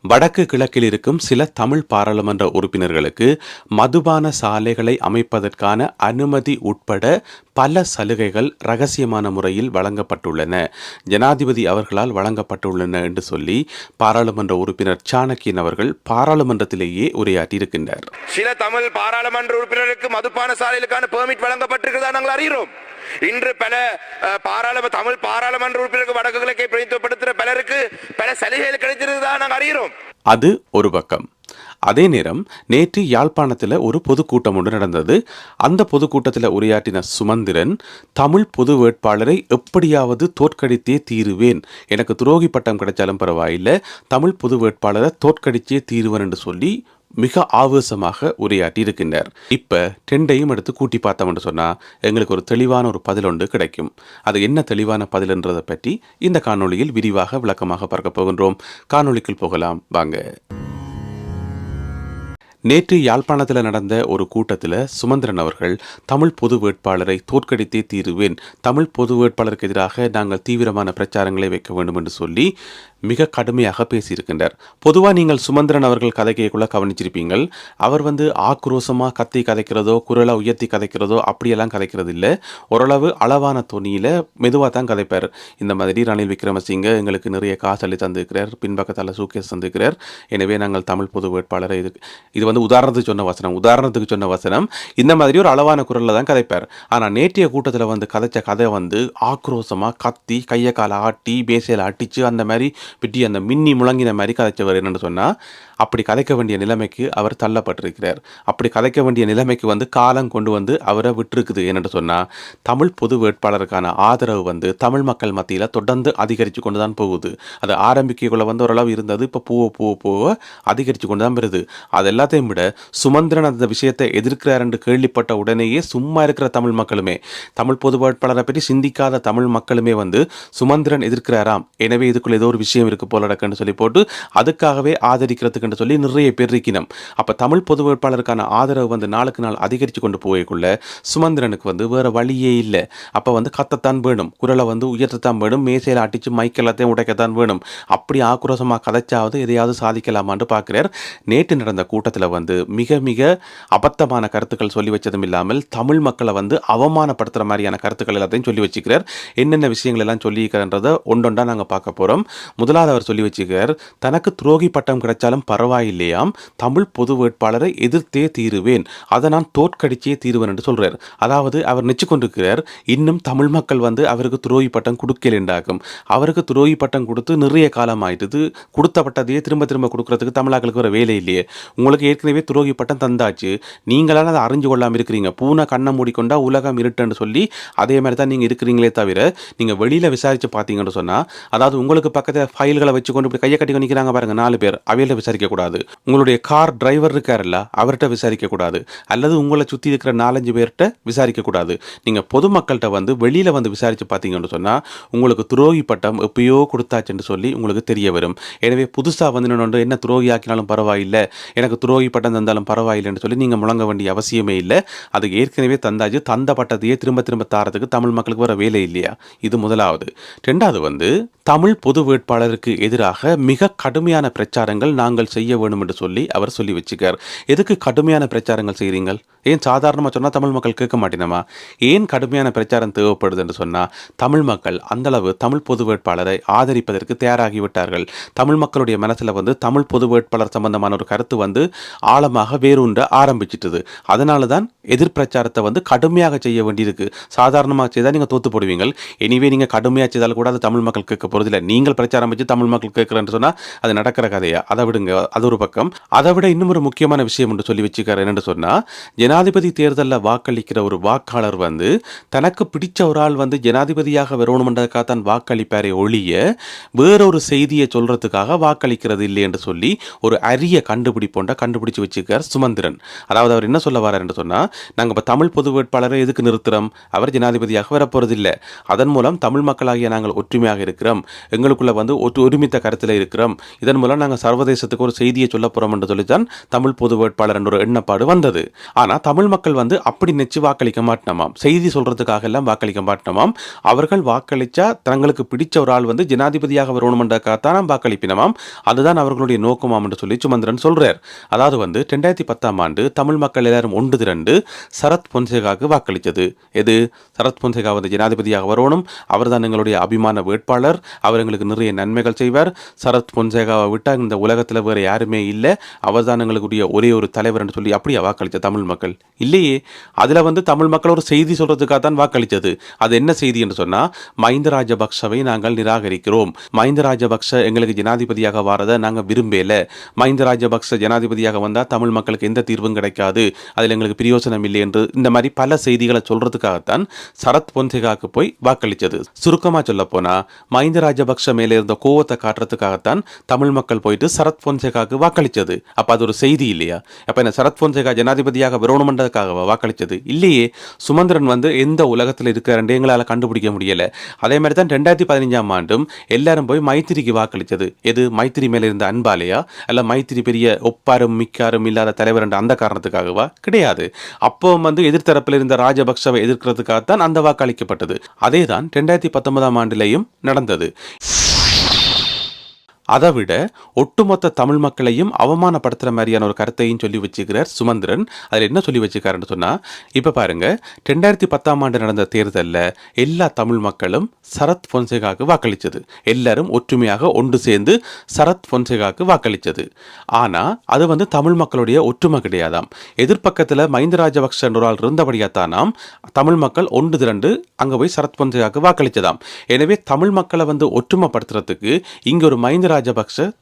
வடக்கு கிழக்கில் இருக்கும் சில தமிழ் பாராளுமன்ற உறுப்பினர்களுக்கு மதுபான சாலைகளை அமைப்பதற்கான அனுமதி உட்பட பல சலுகைகள் ரகசியமான முறையில் வழங்கப்பட்டுள்ளன, ஜனாதிபதி அவர்களால் வழங்கப்பட்டுள்ளன என்று சொல்லி பாராளுமன்ற உறுப்பினர் சாணக்கியன் அவர்கள் பாராளுமன்றத்திலேயே உரையாற்றியிருக்கின்றார். சில தமிழ் பாராளுமன்ற உறுப்பினருக்கு மதுபான சாலைகளுக்கான பெர்மிட் வழங்கப்பட்டிருக்கிறதா நாங்கள் அறிகிறோம். இன்று பல தமிழ் பாராளுமன்ற உறுப்பினருக்கு வடக்கு கிழக்கை பிரதிநிதித்துவப்படுத்துகிற பலருக்கு பல சலுகைகள் கிடைத்திருக்கிறதா நாங்கள் அறிகிறோம். அது ஒரு பக்கம். அதே நேரம் நேற்று யாழ்ப்பாணத்தில் ஒரு பொதுக்கூட்டம் ஒன்று நடந்தது. அந்த பொதுக்கூட்டத்தில் உரையாற்றின சுமந்திரன், தமிழ் பொது வேட்பாளரை எப்படியாவது தோற்கடித்தே தீருவேன், எனக்கு துரோகி பட்டம் கிடைச்சாலும் பரவாயில்லை, தமிழ் பொது வேட்பாளரை தோற்கடித்தே தீருவேன் என்று சொல்லி மிக ஆவேசமாக உரையாற்றி இருக்கின்றார். இப்ப டெண்டையும் எடுத்து கூட்டி பார்த்தோம்னு சொன்னா எங்களுக்கு ஒரு தெளிவான ஒரு பதில் ஒன்று கிடைக்கும். அது என்ன தெளிவான பதில் என்றதை பற்றி இந்த காணொளியில் விரிவாக விளக்கமாக பார்க்க போகின்றோம். காணொளிக்குள் போகலாம் வாங்க. நேற்று யாழ்ப்பாணத்தில் நடந்த ஒரு கூட்டத்தில் சுமந்திரன் அவர்கள் தமிழ் பொது வேட்பாளரை தோற்கடித்தே தீருவேன், தமிழ் பொது வேட்பாளருக்கு எதிராக நாங்கள் தீவிரமான பிரச்சாரங்களை வைக்க வேண்டும் என்று சொல்லி மிக கடுமையாக பேசியிருக்கின்றார். பொதுவாக நீங்கள் சுமந்திரன் அவர்கள் கதைக்கைக்குள்ள கவனிச்சிருப்பீங்கள். அவர் ஆக்ரோஷமாக கத்தி கதைக்கிறதோ குரலை உயர்த்தி கதைக்கிறதோ அப்படியெல்லாம் கதைக்கிறது இல்லை. ஓரளவு அளவான தொனியில் மெதுவாக தான் கதைப்பார். இந்த மாதிரி ரணில் விக்ரமசிங்க எங்களுக்கு நிறைய காசு அள்ளி தந்திருக்கிறார், பின்பக்கத்தால் சூக்கேஸ் தந்திருக்கிறார், எனவே நாங்கள் தமிழ் பொது வேட்பாளரை இது உதாரணத்துக்கு சொன்ன வசனம் இந்த மாதிரி ஒரு அளவான குரலில் தான் கதைப்பார். ஆனால் நேற்றைய கூட்டத்தில் கதைச்ச கதை ஆக்ரோஷமாக கத்தி கையை காலை ஆட்டி பேசையில் அட்டிச்சு அந்த மாதிரி பிட்டி அந்த மின்னி முழங்கின மாதிரி கதைச்சவர். என்னென்னு சொன்னால் அப்படி கதைக்க வேண்டிய நிலைமைக்கு அவர் தள்ளப்பட்டிருக்கிறார். அப்படி கதைக்க வேண்டிய நிலைமைக்கு காலம் கொண்டு அவரை விட்டுருக்குது. என்னென்னு சொன்னால் தமிழ் பொது வேட்பாளருக்கான ஆதரவு தமிழ் மக்கள் மத்தியில் தொடர்ந்து அதிகரித்து கொண்டு தான் போகுது. அது ஆரம்பிக்கக்குள்ள ஓரளவு இருந்தது, இப்போ போக அதிகரித்து கொண்டு தான் வருது. அது எல்லாத்தையும் விட சுமந்திரன் அந்த விஷயத்தை எதிர்க்கிறார் என்று கேள்விப்பட்ட உடனேயே சும்மா இருக்கிற தமிழ் மக்களுமே, தமிழ் பொது வேட்பாளரை பற்றி சிந்திக்காத தமிழ் மக்களுமே சுமந்திரன் எதிர்க்கிறாராம், எனவே இதுக்குள்ள ஏதோ ஒரு விஷயம் இருக்கு போல நடக்குன்னு சொல்லி போட்டு அதுக்காகவே ஆதரிக்கிறதுக்கு சொல்லி நிறைய பேர் இருக்கணும். அப்ப தமிழ் பொது வேட்பாளருக்கான ஆதரவு நாளுக்கு நாள் அதிகரித்து கொண்டு போய்க்குள்ள சுமந்திரனுக்கு வேற வழியே இல்லை. அப்ப கத்தத்தான் வேணும், குரலை உயர்த்தத்தான் வேணும், மேசையில் அட்டிச்சு மைக்கெல்லாத்தையும் உடைக்கத்தான் வேணும். அப்படி ஆக்ரோஷமாக கதைச்சாவது எதையாவது சாதிக்கலாமான்னு பார்க்கிறார். நேற்று நடந்த கூட்டத்தில் மிக மிக அபத்தமான கருத்துக்கள் சொல்லி வச்சதும் இல்லாமல் தமிழ் மக்களை அவமானப்படுத்துற மாதிரியான கருத்துக்கள் எல்லாத்தையும் சொல்லி வச்சுக்கிறார். என்னென்ன விஷயங்கள் எல்லாம் சொல்லியிருக்கிறன்றதை ஒன்றொன்றா நாங்கள் பார்க்க போறோம். முதலாவது அவர் சொல்லி வச்சுக்கிறார், தனக்கு துரோகி பட்டம் கிடைச்சாலும் பரவாயில்லையாம், தமிழ் பொது வேட்பாளரை எதிர்த்தே தீருவேன், அதை நான் தோற்கடிச்சே தீருவேன் என்று சொல்றார். அதாவது அவர் நிச்சு கொண்டிருக்கிறார், இன்னும் தமிழ் மக்கள் அவருக்கு துரோகி பட்டம் கொடுக்கல என்றாகும். அவருக்கு துரோகி பட்டம் கொடுத்து நிறைய காலம் ஆயிட்டுது, கொடுத்த பட்டத்தையே திரும்ப திரும்ப கொடுக்கறதுக்கு தமிழர்களுக்கு ஒரு வேலை இல்லையே, உங்களுக்கு ஏற்கனவே துரோகி பட்டம் தந்தாச்சு, நீங்களால அதை அறிஞ்சு கொள்ளாமல் இருக்கிறீங்க, பூனை கண்ணை மூடிக்கொண்டா உலகம் இருட்டுன்னு சொல்லி அதே மாதிரி தான் நீங்கள் இருக்கிறீங்களே தவிர நீங்கள் வெளியில் விசாரித்து பார்த்தீங்கன்னு சொன்னால், அதாவது உங்களுக்கு பக்கத்தில் ஃபைல்களை வச்சு கொண்டு இப்படி கையை கட்டி நிற்கிறாங்க பாருங்க 4 பேர், அவையில விசாரிக்க கூடாது. உங்களுடைய கார் டிரைவர் இருக்காருல்ல அவர்கிட்ட விசாரிக்க கூடாது, அல்லது உங்களை சுற்றி இருக்கிற 4-5 பேர்கிட்ட விசாரிக்க கூடாது. நீங்கள் பொதுமக்கள்கிட்ட வெளியில் விசாரித்து பார்த்தீங்கன்னு சொன்னால் உங்களுக்கு துரோகி பட்டம் எப்பயோ கொடுத்தாச்சுன்னு சொல்லி உங்களுக்கு தெரிய வரும். எனவே புதுசாக என்ன துரோகி ஆக்கினாலும் பரவாயில்லை, எனக்கு துரோகி பட்டம் தந்தாலும் பரவாயில்லைன்னு சொல்லி நீங்கள் முழங்க வேண்டிய அவசியமே இல்லை. அது ஏற்கனவே தந்தாச்சு, தந்த பட்டத்தையே திரும்ப திரும்ப தாரத்துக்கு தமிழ் மக்களுக்கு வர வேலை இல்லையா? இது முதலாவது. ரெண்டாவது தமிழ் பொது வேட்பாளருக்கு எதிராக மிக கடுமையான பிரச்சாரங்கள் நாங்கள் செய்ய வேண்டும் என்று சொல்லி அவர் சொல்லி வச்சுக்கார். எதுக்கு கடுமையான பிரச்சாரங்கள் செய்கிறீங்கள்? ஏன் சாதாரணமாக சொன்னால் தமிழ் மக்கள் கேட்க மாட்டேனமா? ஏன் கடுமையான பிரச்சாரம் தேவைப்படுது என்று சொன்னால், தமிழ் மக்கள் அந்தளவு தமிழ் பொது வேட்பாளரை ஆதரிப்பதற்கு தயாராகிவிட்டார்கள். தமிழ் மக்களுடைய மனசில் தமிழ் பொது வேட்பாளர் சம்பந்தமான ஒரு கருத்து ஆழமாக வேரூன்ற ஆரம்பிச்சிட்டது. அதனால தான் எதிர் பிரச்சாரத்தை கடுமையாக செய்ய வேண்டியிருக்கு. சாதாரணமாக செய்தால் நீங்கள் தோத்து போடுவீங்க. எனிவே நீங்கள் கடுமையாக செய்தால் கூட அது தமிழ் மக்கள் கேட்க போகிறதில்லை. நீங்கள் பிரச்சாரம் வச்சு தமிழ் மக்கள் கேட்குறேன்னு சொன்னால் அது நடக்கிற கதையா? அதை விடுங்க, அது ஒரு பக்கம். அதை விட இன்னும் ஒரு முக்கியமான விஷயம் என்று சொல்லி வச்சுக்கார். என்னென்னு சொன்னால், ஜனாதிபதி தேர்தலில் வாக்களிக்கிற ஒரு வாக்காளர் தனக்கு பிடிச்ச ஒரு ஆள் ஜனாதிபதியாக வரணுமென்றதுக்காக தான் வாக்களிப்பாரே ஒழிய வேறொரு செய்தியை சொல்றதுக்காக வாக்களிக்கிறது இல்லை என்று சொல்லி ஒரு அரிய கண்டுபிடிச்சு வச்சுக்கார் சுமந்திரன். அதாவது அவர் என்ன சொல்ல வர்றார் என்று சொன்னால், நாங்கள் இப்போ தமிழ் பொது வேட்பாளரை எதுக்கு நிறுத்துறோம்? அவர் ஜனாதிபதியாக வரப்போறதில்லை, அதன் மூலம் தமிழ் மக்களாகிய நாங்கள் ஒற்றுமையாக இருக்கிறோம், எங்களுக்குள்ள ஒருமித்த கருத்தில் இருக்கிறோம், இதன் மூலம் நாங்கள் சர்வதேசத்துக்கு ஒரு செய்தியை சொல்ல போறோம் என்று சொல்லித்தான் தமிழ் பொது வேட்பாளர் என்ற ஒரு எண்ணப்பாடு வந்தது. ஆனா தமிழ் மக்கள் வந்து அப்படி நெச்சு வாக்களிக்க மாட்டோமாம், செய்தி சொல்றதுக்காக எல்லாம் வாக்களிக்க மாட்டோமாம். அவர்கள் வாக்களிச்சா தங்களுக்கு பிடிச்ச ஒரு ஆள் வந்து ஜனாதிபதியாக வரணுமென்றக்காகத்தான் வாக்களிப்பினமாம். அதுதான் அவர்களுடைய நோக்கமாம் என்று சொல்லி சுமந்திரன் சொல்றார். அதாவது வந்து 2010 ஆண்டு தமிழ் மக்கள் எல்லாரும் ஒன்று திரண்டு சரத் பொன்சேகாவுக்கு வாக்களித்தது. எது? சரத் பொன்சேகா வந்து ஜனாதிபதியாக வரணும், அவர் தான் எங்களுடைய அபிமான வேட்பாளர், அவர் எங்களுக்கு நிறைய நன்மைகள் செய்வார், சரத் பொன்சேகாவை விட்டால் இந்த உலகத்தில் வேறு யாருமே இல்லை, அவர் தான் எங்களுடைய ஒரே ஒரு தலைவர் என்று சொல்லி அப்படியே வாக்களித்த தமிழ் மக்கள் இல்லையே. அதில் வந்து தமிழ் மக்கள் ஒரு செய்தி சொல்றதுக்காக தான் வாக்களித்தது. அது என்ன செய்தி என்று சொன்னால், மஹிந்த ராஜபக்ஷவை நாங்கள் நிராகரிக்கிறோம், மஹிந்த ராஜபக்ஷ எங்களுக்கு ஜனாதிபதியாக வாரதை நாங்கள் விரும்பல, மஹிந்த ராஜபக்ஷ ஜனாதிபதியாக வந்தால் தமிழ் மக்களுக்கு எந்த தீர்வும் கிடைக்காது, அதில் எங்களுக்கு பிரயோசனம் இல்லை என்று இந்த மாதிரி பல செய்திகளை சொல்றதுக்காகத்தான் சரத் பொன்சேகாவுக்கு போய் வாக்களித்தது. சுருக்கமாக சொல்ல போனா மஹிந்த ராஜபக்ஷ மேலே இருந்த கோவத்தை காட்டுறதுக்காகத்தான் தமிழ் மக்கள் போயிட்டு சரத் பொன்சேகாவுக்கு வாக்களித்தது. அப்ப அது ஒரு செய்தி இல்லையா? அப்ப என்ன சரத் பொன்சேகா ஜனாதிபதியாக வரணுமென்றதுக்காக வாக்களித்தது இல்லையே. சுமந்திரன் வந்து எந்த உலகத்தில் இருக்கிற எங்களால் கண்டுபிடிக்க முடியல. அதே மாதிரி தான் 2015 ஆண்டும் எல்லாரும் போய் மைத்திரிக்கு வாக்களித்தது. எது? மைத்திரி மேலே இருந்த அன்பாலையா, அல்ல மைத்திரி பெரிய ஒப்பாரும் மிக்காரும் இல்லாத தலைவர் என்ற அந்த காரணத்துக்காகவா? கிடையாது. அப்போ வந்து எதிர்த்தரப்பில் இருந்த ராஜபக்சவை எதிர்க்கிறதுக்காகத்தான் அந்த வாக்களிக்கப்பட்டது. அதே தான் 2019 ஆண்டிலேயும் நடந்தது. அதை விட ஒட்டுமொத்த தமிழ் மக்களையும் அவமானப்படுத்துகிற மாதிரியான ஒரு கருத்தையும் சொல்லி வச்சுக்கிறார் சுமந்திரன். அதில் என்ன சொல்லி வச்சுக்காருன்னு சொன்னால், இப்போ பாருங்க, 2010 ஆண்டு நடந்த தேர்தலில் எல்லா தமிழ் மக்களும் சரத் பொன்சேகாவுக்கு வாக்களித்தது. எல்லாரும் ஒற்றுமையாக ஒன்று சேர்ந்து சரத் பொன்சேகாவுக்கு வாக்களித்தது. ஆனால் அது வந்து தமிழ் மக்களுடைய ஒற்றுமை கிடையாதாம். எதிர்ப்பக்கத்தில் மஹிந்த ராஜபக்ஷ என்ற ஆள் இருந்தபடியாத்தானாம் தமிழ் மக்கள் ஒன்று திரண்டு அங்கே போய் சரத் பொன்சேகாவுக்கு வாக்களித்ததாம். எனவே தமிழ் மக்களை வந்து ஒற்றுமைப்படுத்துறதுக்கு இங்கே ஒரு மஹிந்த ராஜபக்ஷ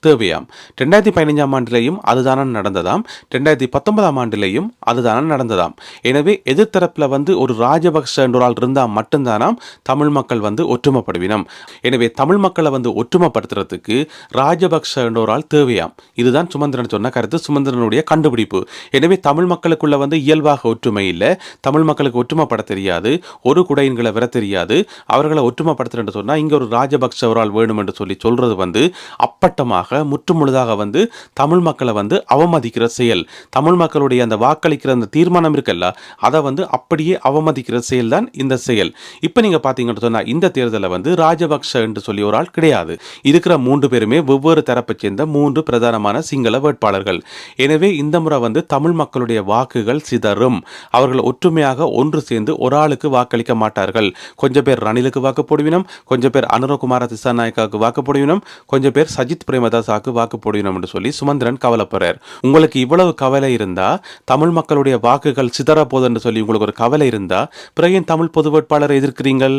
தேவையாம். 2015 ஆண்டிலேயும் அதுதான நடந்ததாம், 2019 ஆண்டிலேயும் அதுதான நடந்ததாம். எனவே எதிர்த்தரப்பில் வந்து ஒரு ராஜபக்ஷ என்ற ஆள் இருந்தால் மட்டும்தானாம் தமிழ் மக்கள் வந்து ஒற்றுமைப்படுவினம். எனவே தமிழ் மக்களை வந்து ஒற்றுமைப்படுத்துறதுக்கு ராஜபக்ஷ என்ற ஒரு ஆள் தேவையாம். இதுதான் சுமந்திரன் சொன்ன கருத்து, சுமந்திரனுடைய கண்டுபிடிப்பு. எனவே தமிழ் மக்களுக்குள்ள வந்து இயல்பாக ஒற்றுமை இல்லை, தமிழ் மக்களுக்கு ஒற்றுமைப்பட தெரியாது, ஒரு குடையின்களை வர தெரியாது. அவர்களை ஒற்றுமைப்படுத்துறேன்னு சொன்னால் இங்கே ஒரு ராஜபக்ஷ ஒரு ஆள் வேணும் என்று சொல்லி சொல்றது வந்து அப்பட்டமாக முற்றுமுழுதாக வந்து தமிழ் மக்களை வந்து அவமதிக்கிற செயல். தமிழ் மக்களுடைய அந்த வாக்களிக்கிற அந்த தீர்மானம் இருக்குல்ல, அதை வந்து அப்படியே அவமதிக்கிற செயல் தான் இந்த செயல். இப்போ நீங்க பார்த்தீங்கன்னு சொன்னா இந்த தேர்தலில் வந்து ராஜபக்ஷ என்று சொல்லி ஒரு ஆள் கிடையாது. இருக்கிற 3 பேருமே வெவ்வேறு தரப்பை சேர்ந்த 3 பிரதானமான சிங்கள வேட்பாளர்கள். எனவே இந்த முறை வந்து தமிழ் மக்களுடைய வாக்குகள் சிதறும். அவர்கள் ஒற்றுமையாக ஒன்று சேர்ந்து ஒரு ஆளுக்கு வாக்களிக்க மாட்டார்கள். கொஞ்சம் பேர் ரணிலுக்கு வாக்கு போடுவினம், கொஞ்சம் பேர் அனுரகுமார திசாநாயக்காவுக்கு வாக்கு போடுவினம், கொஞ்சம் பேர் சஜித் பிரேமதாசாவுக்கு வாக்கு போடுவினம் என்று சொல்லி சுமந்திரன் கவலைப்படுறார். உங்களுக்கு இவ்வளவு கவலை இருந்தா, தமிழ் மக்களுடைய வாக்குகள் சிதற போதுன்னு சொல்லி உங்களுக்கு ஒரு கவலை இருந்தா, பிறகு தமிழ் பொது வேட்பாளரை எதிர்க்கிறீங்கள்?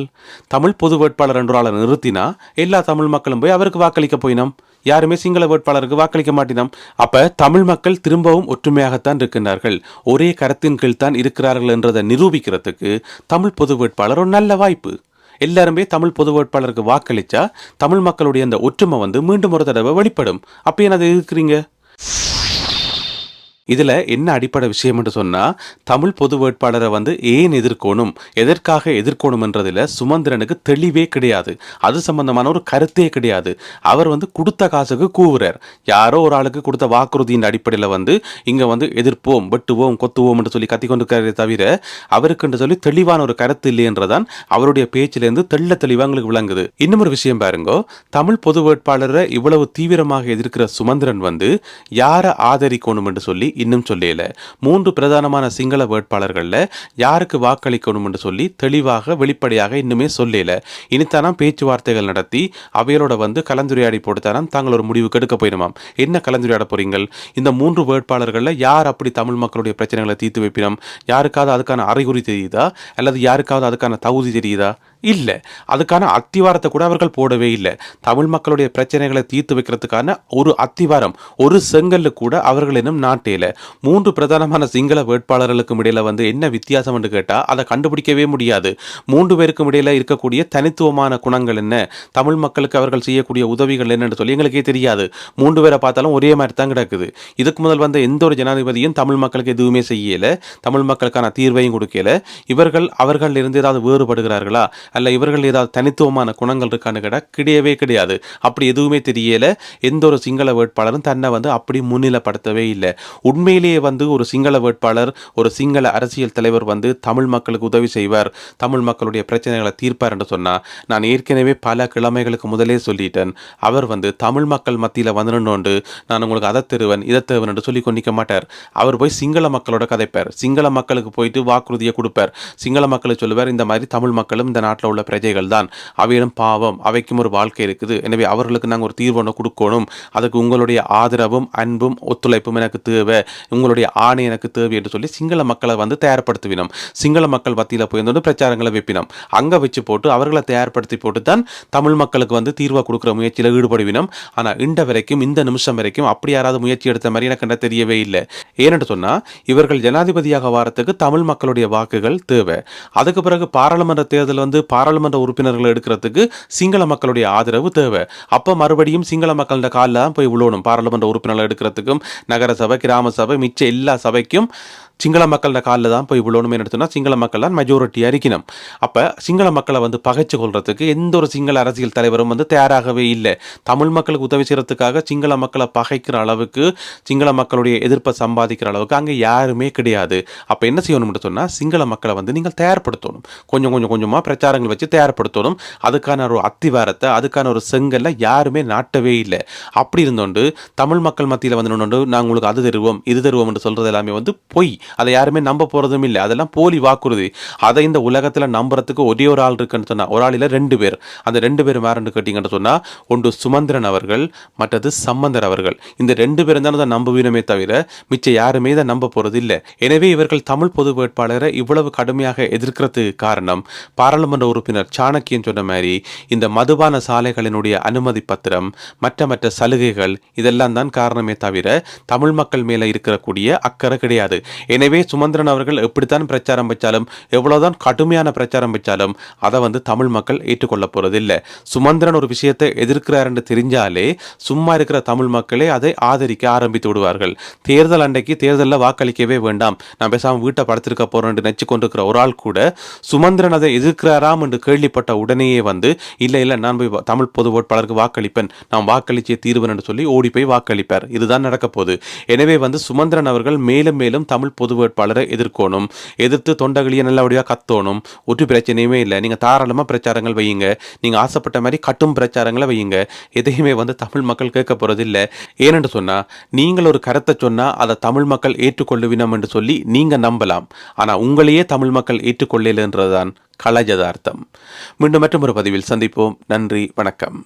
தமிழ் பொது வேட்பாளர் என்ற ஆளை நிறுத்தினா எல்லா தமிழ் மக்களும் போய் அவருக்கு வாக்களிக்க போயினோம், யாருமே சிங்கள வேட்பாளருக்கு வாக்களிக்க மாட்டினோம். அப்ப தமிழ் மக்கள் திரும்பவும் ஒற்றுமையாகத்தான் இருக்கின்றார்கள், ஒரே கருத்தின் கீழ் தான் இருக்கிறார்கள் என்றதை நிரூபிக்கிறதுக்கு தமிழ் பொது வேட்பாளர் ஒரு நல்ல வாய்ப்பு. எல்லாருமே தமிழ் பொது வேட்பாளருக்கு வாக்களிச்சா தமிழ் மக்களுடைய அந்த ஒற்றுமை வந்து மீண்டும் ஒரு தடவை வெளிப்படும். அப்ப என்ன அதை எதிர்க்கிறீங்க? இதில் என்ன அடிப்படை விஷயம் என்று சொன்னால், தமிழ் பொது வேட்பாளரை வந்து ஏன் எதிர்க்கணும், எதற்காக எதிர்க்கணும் என்றதில் சுமந்திரனுக்கு தெளிவே கிடையாது. அது சம்பந்தமான ஒரு கருத்தே கிடையாது. அவர் வந்து கொடுத்த காசுக்கு கூவுறார். யாரோ ஒரு ஆளுக்கு கொடுத்த வாக்குறுதியின் அடிப்படையில் வந்து இங்கே வந்து எதிர்ப்போம், வெட்டுவோம், கொத்துவோம் என்று சொல்லி கத்திக்கொண்டிருக்கிறதே தவிர அவருக்குன்னு சொல்லி தெளிவான ஒரு கருத்து இல்லை என்றதான் அவருடைய பேச்சிலேருந்து தெளிவாக எங்களுக்கு விளங்குது. இன்னும் ஒரு விஷயம் பாருங்கோ, தமிழ் பொது வேட்பாளரை இவ்வளவு தீவிரமாக எதிர்க்கிற சுமந்திரன் வந்து யாரை ஆதரிக்கணும் என்று சொல்லி இன்னும் சொல்லல. 3 பிரதானமான சிங்கள வேட்பாளர்கள்ல யாருக்கு வாக்களிக்கணும் என்று சொல்லி தெளிவாக வெளிப்படையாக இன்னுமே சொல்லல. இனித்தானாம் பேச்சுவார்த்தைகள் நடத்தி அவையோட வந்து கலந்துரையாடி போட்டுத்தானாம் தாங்கள் ஒரு முடிவுக்கு எடுக்க போயிடுமாம். என்ன கலந்துரையாட போறீங்கள்? இந்த 3 வேட்பாளர்கள்ல யார் அப்படி தமிழ் மக்களுடைய பிரச்சனைகளை தீர்த்து வைப்பினோம்? யாருக்காவது அதுக்கான அறிகுறி தெரியுதா? அல்லது யாருக்காவது அதுக்கான தகுதி தெரியுதா? இல்லை. அதுக்கான அத்திவாரத்தை கூட அவர்கள் போடவே இல்லை. தமிழ் மக்களுடைய பிரச்சனைகளை தீர்த்து வைக்கிறதுக்கான ஒரு அத்திவாரம், ஒரு செங்கல்ல கூட அவர்கள் இன்னும் நாட்டேல. 3 பிரதானமான சிங்கள வேட்பாளர்களுக்கும் இடையில வந்து என்ன வித்தியாசம் என்று கேட்டால் அதை கண்டுபிடிக்கவே முடியாது. 3 பேருக்கும் இடையில இருக்கக்கூடிய தனித்துவமான குணங்கள் என்ன, தமிழ் மக்களுக்கு அவர்கள் செய்யக்கூடிய உதவிகள் என்னன்னு சொல்லி எங்களுக்கே தெரியாது. 3 பேரை பார்த்தாலும் ஒரே மாதிரி தான் கிடக்குது. இதுக்கு முதல் வந்த எந்த ஒரு ஜனாதிபதியும் தமிழ் மக்களுக்கு எதுவுமே செய்யல, தமிழ் மக்களுக்கான தீர்வையும் கொடுக்கல. இவர்கள் அவர்கள் இருந்து ஏதாவது வேறுபடுகிறார்களா அல்ல இவர்கள் ஏதாவது தனித்துவமான குணங்கள் இருக்கான்னு கேட்டால் கிடையவே கிடையாது. அப்படி எதுவுமே தெரியல. எந்த ஒரு சிங்கள வேட்பாளரும் தன்னை வந்து அப்படி முன்னிலைப்படுத்தவே இல்லை. உண்மையிலேயே வந்து ஒரு சிங்கள வேட்பாளர், ஒரு சிங்கள அரசியல் தலைவர் வந்து தமிழ் மக்களுக்கு உதவி செய்வார், தமிழ் மக்களுடைய பிரச்சனைகளை தீர்ப்பார் என்று சொன்னால், நான் ஏற்கனவே பல கிழமைகளுக்கு முதலே சொல்லிட்டேன், அவர் வந்து தமிழ் மக்கள் மத்தியில் வந்து நின்று நான் உங்களுக்கு அதை தருவன் இதை தருவன் என்று சொல்லி கொண்டிக்க மாட்டார். அவர் போய் சிங்கள மக்களோட கதைப்பார், சிங்கள மக்களுக்கு போயிட்டு வாக்குறுதியை கொடுப்பார், சிங்கள மக்களுக்கு சொல்லுவார் இந்த மாதிரி தமிழ் மக்களும் இந்த நாட்டில் உள்ள பிரஜைகள் தான், அவையிலும் பாவம், அவைக்கும் ஒரு வாழ்க்கை இருக்குது, எனவே அவர்களுக்கு நாங்கள் ஒரு தீர்வு ஒன்று கொடுக்கணும், அதுக்கு உங்களுடைய ஆதரவும் அன்பும் ஒத்துழைப்பும் எனக்கு தேவை, உங்களுடைய ஆணை எனக்கு தேவை என்று சொல்லி சிங்கள மக்களை வந்து தயார்படுத்துவினோம். சிங்கள மக்கள் மத்தியில் போய் பிரச்சாரங்களை வைப்பினோம். அங்கே வச்சு போட்டு அவர்களை தயார்படுத்தி போட்டு தான் தமிழ் மக்களுக்கு வந்து தீர்வாக கொடுக்குற முயற்சியில் ஈடுபடுவினோம். ஆனால் இன்ற வரைக்கும் இந்த நிமிஷம் வரைக்கும் அப்படி யாராவது முயற்சி எடுத்த மாதிரி எனக்கு தெரியவே இல்லை. ஏனென்று சொன்னால் இவர்கள் ஜனாதிபதியாக வாரத்துக்கு தமிழ் மக்களுடைய வாக்குகள் தேவை. அதுக்கு பிறகு பாராளுமன்ற தேர்தல் வந்து பாராளுமன்ற உறுப்பினர்களை எடுக்கிறதுக்கு சிங்கள மக்களுடைய ஆதரவு தேவை. அப்போ மறுபடியும் சிங்கள மக்களோட காலில் தான் போய் விழணும். பாராளுமன்ற உறுப்பினர்களை எடுக்கிறதுக்கும் நகர சபை, கிராம சபை, மிச்ச எல்லா சபைக்கும் சிங்கள மக்களோட காலில் தான் போய் விழணும். என்ன சொன்னால் சிங்கள மக்கள் தான் மெஜாரிட்டியாக இருக்கணும். அப்போ சிங்கள மக்களை வந்து பகைச்சு கொள்றதுக்கு எந்த ஒரு சிங்கள அரசியல் தலைவரும் வந்து தயாராகவே இல்லை. தமிழ் மக்களுக்கு உதவி செய்யறதுக்காக சிங்கள மக்களை பகைக்கிற அளவுக்கு, சிங்கள மக்களுடைய எதிர்ப்பை சம்பாதிக்கிற அளவுக்கு அங்கே யாருமே கிடையாது. அப்போ என்ன செய்யணும்னு சொன்னால் சிங்கள மக்களை வந்து நீங்கள் தயார்படுத்தணும். கொஞ்சமாக பிரச்சாரங்கள் வச்சு தயார்படுத்தணும். அதுக்கான ஒரு அத்திவாரத்தை, அதுக்கான ஒரு செங்கல்ல யாருமே நாட்டவே இல்லை. அப்படி இருந்தோண்டு தமிழ் மக்கள் மத்தியில் வந்து நாங்கள் உங்களுக்கு அது தருவோம் இது தருவோம் என்று சொல்றது எல்லாமே வந்து பொய். அதை யாருமே நம்ப போறதும் இல்லை. அதெல்லாம் போலி வாக்குறுதி. அதை இந்த உலகத்தில் நம்புறதுக்கு ஒரே ஒரு ஆள் இருக்குன்னு சொன்னா, ஒரு ஆள் இல்லை 2 பேர். அந்த 2 பேர் யாருன்னு கேட்டீங்கன்னு சொன்னா, ஒன்று சுமந்திரன் அவர்கள், மற்றது சம்பந்தர் அவர்கள். இந்த 2 பேரும் தான் அதை நம்புவீனமே தவிர மிச்சம் யாருமே இதை நம்ப போறது இல்லை. எனவே இவர்கள் தமிழ் பொது வேட்பாளரை இவ்வளவு கடுமையாக எதிர்க்கிறதுக்கு காரணம், பாராளுமன்ற உறுப்பினர் சாணக்கியன் சொன்ன மாதிரி இந்த மதுபான சாலைகளினுடைய அனுமதி பத்திரம், மற்ற சலுகைகள், இதெல்லாம் தான் காரணமே தவிர தமிழ் மக்கள் மேல இருக்கக்கூடிய அக்கறை கிடையாது. எனவே சுமந்திரன் அவர்கள் எப்படித்தான் பிரச்சாரம் வச்சாலும், எவ்வளவுதான் கடுமையான பிரச்சாரம் வச்சாலும் அதை வந்து தமிழ் மக்கள் ஏற்றுக்கொள்ள போறதில்லை. சுமந்திரன் ஒரு விஷயத்தை எதிர்க்கிறார் என்று தெரிஞ்சாலே சும்மா இருக்கிற தமிழ் மக்களே அதை ஆதரிக்க ஆரம்பித்து விடுவார்கள். தேர்தல் அன்றைக்கு தேர்தலில் வாக்களிக்கவே வேண்டாம், நான் பேசாமல் வீட்டை படுத்திருக்க போறேன் என்று நினைச்சு கொண்டிருக்கிற ஒரு ஆள் கூட சுமந்திரன் அதை எதிர்க்கிறாராம் என்று கேள்விப்பட்ட உடனேயே வந்து இல்லை நான் போய் தமிழ் பொது வேட்பாளருக்கு வாக்களிப்பேன், நான் வாக்களிச்சே தீர்வேன் என்று சொல்லி ஓடி போய் வாக்களிப்பார். இதுதான் நடக்க போகுது. எனவே வந்து சுமந்திரன் அவர்கள் மேலும் மேலும் தமிழ் பொது வேட்பாளரை எதிர்க்கணும், எதிர்த்து தொண்டகளியை நல்லபடியாக கத்தணும். ஒரு பிரச்சனையுமே இல்லை. நீங்கள் தாராளமாக பிரச்சாரங்கள் வையுங்க, நீங்கள் ஆசைப்பட்ட மாதிரி கட்டும் பிரச்சாரங்களை வையுங்க. எதையுமே வந்து தமிழ் மக்கள் கேட்க போறது இல்லை. ஏனென்று சொன்னால் நீங்கள் ஒரு கருத்தை சொன்னால் அதை தமிழ் மக்கள் ஏற்றுக்கொள்ளுவினம் என்று சொல்லி நீங்கள் நம்பலாம். ஆனால் உங்களையே தமிழ் மக்கள் ஏற்றுக்கொள்ளலன்றதுதான் கள யதார்த்தம். மீண்டும் மற்றொரு பதிவில் சந்திப்போம். நன்றி, வணக்கம்.